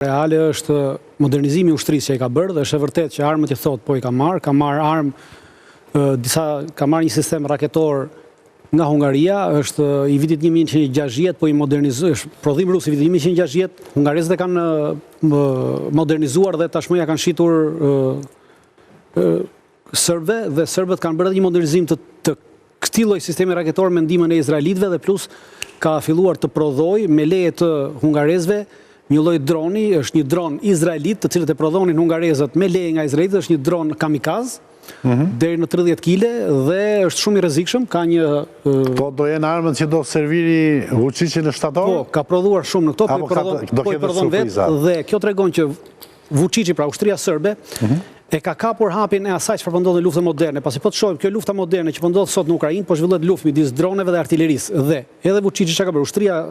Reale është modernizimi i ushtrisë që i ka bërë dhe është e vërtet që armët i thot po i ka marrë armë, ka marrë një sistem raketor nga Hungaria, është i vitit 1960, po i modernizoi, është prodhim rus i vitit 1960, hungarezët e kanë modernizuar dhe tashmë ja kanë shitur serbëve dhe serbët kanë bërë një modernizim të këtij lloji sistemi raketor me ndihmën e izraelitëve dhe plus ka filluar të prodhojë me leje të hungarezëve një lloj droni, është një dron izraelit, të cilët e prodhonin hungarezët me leje nga izraelitët, është një dron kamikaz, deri në 30 kg dhe është shumë i rrezikshëm, ka një Po do jenë armët që do serviri Vučići në shtator? Po, ka prodhuar shumë në këto, po i prodhon vetë dhe kjo tregon që Vučići, pra ushtria serbe, e ka kapur hapin e asaj çfarë po ndodh në luftën moderne. Pasi po të shohim kjo lufta moderne që po ndodh sot në Ukrainë, po zhvillohet luftë midis droneve dhe artillerisë. Dhe edhe Vučići çka ka bërë, ushtria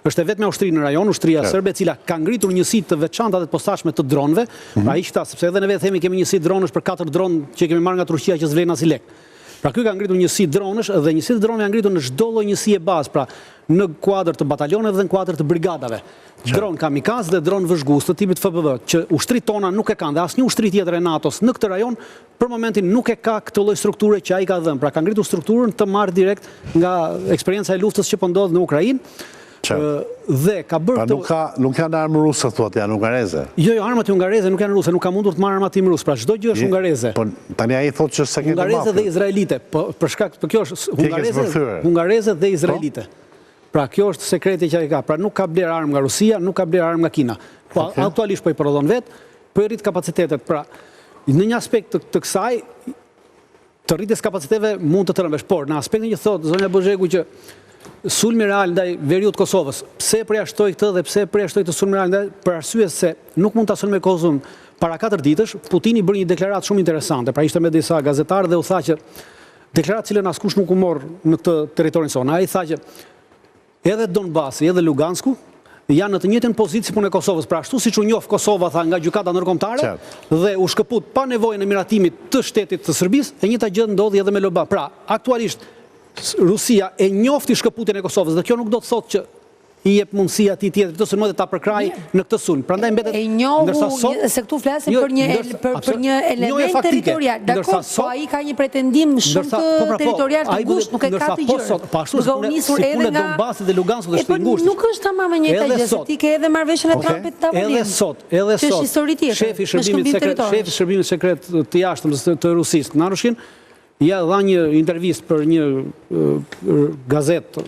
është e vetmja ushtri në rajon, ushtria serbe, e cila ka ngritur njësi të veçanta dhe të posaçme të dronëve, pra hiq ta, sepse edhe ne vetë themi kemi njësi dronësh për 4 dronë që kemi marrë nga Turqia që s'vlen as i lek. Pra ky ka ngritur njësi dronësh dhe njësi të dronëve janë ngritur në çdo lloj njësie bazë, pra në kuadër të batalioneve dhe në kuadër të brigadave. Dron kamikaz dhe dron vëzhgues të tipit FPV, që ushtrit tona nuk e kanë dhe asnjë ushtri tjetër e NATO-s në këtë rajon për momentin nuk e ka këtë lloj strukture që ai ka dhënë. Pra ka ngritur strukturën të marrë direkt nga eksperjenca e luftës që po ndodh në Ukrainë. Dhe ka bërë nuk janë armë ruse, thuat, janë hungareze. Jo, armat hungareze nuk janë ruse, nuk ka mundur të marrë armatim rus, pra çdo gjë është hungareze. Po tani ai thotë që s'e ke hungareze dhe izraelite, po për shkak të kjo është hungareze dhe izraelite. Pra kjo është sekreti që ai ka. Pra nuk ka bler armë nga Rusia, nuk ka bler armë nga Kina. Po aktualisht po i prodhon vetë, po i rrit kapacitetet. Pra në një aspekt të kësaj të rritjes kapaciteteve mund të tërëmbesh, por në aspektin që thotë zonja Bozheku që sulmi real ndaj veriut Kosovës, pse përjashtoi këtë dhe pse përjashtoi të sulmi real ndaj, për arsye se nuk mund ta sulmoj Kosovën para 4 ditësh, Putini bëri një deklaratë shumë interesante. Pra ishte me disa gazetarë dhe u tha që deklaratë cilën askush nuk u mor në këtë territorin son. Ai tha që edhe Donbasi, edhe Lugansku janë në të njëjtën pozitë si punë e Kosovës. Pra ashtu siç u njoh Kosova tha nga gjykata ndërkombëtare dhe u shkëput pa nevojën e miratimit të shtetit të Serbisë, e njëjta gjë ndodhi edhe me Loba. Pra aktualisht Rusia e njofti shkëputjen e Kosovës dhe kjo nuk do të thotë që i jep mundësi atij tjetër të sulmojë dhe ta përkrajë në këtë sulm. Prandaj mbetet se këtu flasim për një element territorial. Dakor, po ai ka një pretendim shumë të territorial të ngushtë, nuk e ka të gjë. Duke u nisur edhe nga Donbasi dhe Luganskut është i ngushtë. Nuk është tamam e njëjta gjë, se ti ke edhe marrëveshjen e Trumpit të tavolinë. Edhe sot, shefi i shërbimit sekret të jashtëm të Rusisë, Narushkin, ja dha një intervistë për një gazetë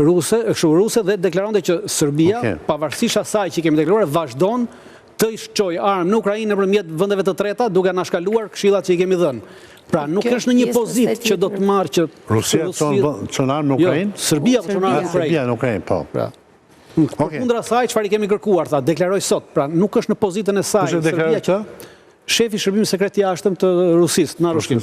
ruse dhe deklaronte që Serbia, pavarësisht asaj që kemi deklaruar, vazhdon të shqojë armë në Ukrainë nëpërmjet vendeve të treta, duke na shkaluar këshillat që i kemi dhënë. Pra nuk është në një pozitë që do të marrë që Rusia çon armë në Ukrainë? Serbia çon armë në Ukrainë. Serbia në Ukrainë, po. Përkundër asaj çfarë i kemi kërkuar, tha, deklaroj sot. Pra nuk është në pozitën e saj Serbia që shefi i shërbimit sekret të jashtëm të Rusisë, Narushkin.